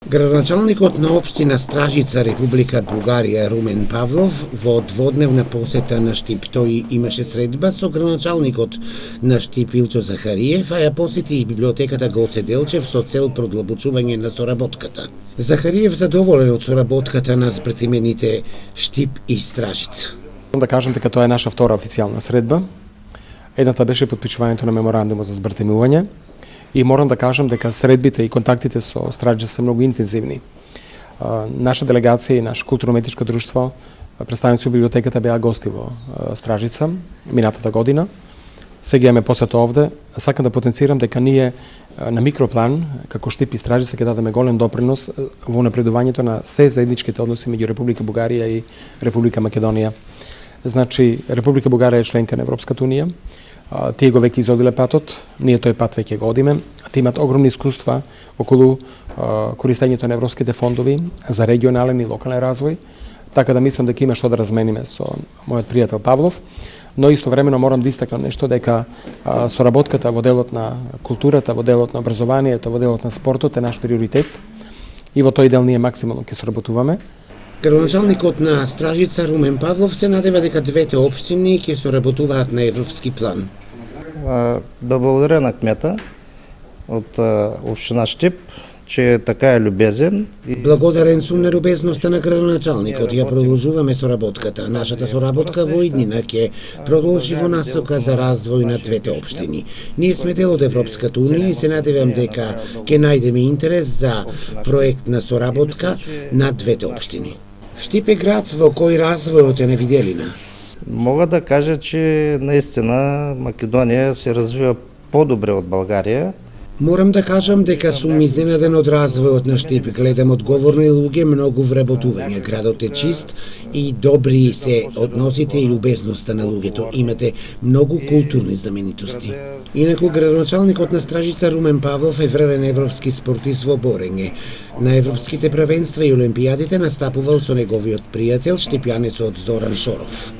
Градоначалникот на општина Стражица, Република Бугарија, Румен Павлов, во дводневна посета на Штип, тој имаше средба со градоначалникот на Штип Илчо Захариев, а ја посети и библиотеката Гоце Делчев со цел продлабочување на соработката. Захариев задоволен од соработката на збртимените Штип и Стражица. Да кажам дека тоа е наша втора официјална средба. Едната беше потпишувањето на меморандумот за збртимување. И морам да кажам дека средбите и контактите со Стражица се многу интензивни. Наша делегација и наше културно-уметничко друштво, представници во библиотеката беа гости во Стражица минатата година. Сега имаме посета овде. Сакам да потенцирам дека ние на микроплан, како Штип и Стражица, ќе дадеме голем допринос во напредувањето на се заедничките односи меѓу Република Бугарија и Република Македонија. Значи, Република Бугарија е членка на Европската унија. Тие го веќе изодиле патот, ние тој пат веќе го одиме. Тие имат огромни искуства околу користењето на европските фондови за регионален и локален развој, така да мислам дека има што да размениме со мојот пријател Павлов, но истовремено морам да истакнам нешто дека соработката во делот на културата, во делот на образованието, во делот на спортот е наш приоритет и во тој дел ние максимално ќе соработуваме. Градоначалникот на Стражица Румен Павлов се надева дека двете општини ќе соработуваат на европски план. Да благодаря на кмета од општина Штип, че е така любезен. Благодарен сум на любезноста на градоначалникот. Ја продолжуваме соработката. Нашата соработка во иднина ќе продолжи во насока за развој на двете општини. Ние сме дел од Европската унија и се надевам дека ќе најдеме интерес за проект на соработка на двете општини. Штип е град во кој развојот е невиделина. Мога да кажа, че наистина Македонија се развива подобре од Българија. Морам да кажам дека сум изненаден од развојот на Штип. Гледам одговорни луѓе, многу вработување. Градот е чист и добри се односите и любезноста на луѓето. Имате многу културни знаменитости. Инаку градоначалникот на Стражица Румен Павлов е врвен европски спортист во борење. На европските првенства и олимпијадите настапувал со неговиот пријател штипјанецот Зоран Шоров.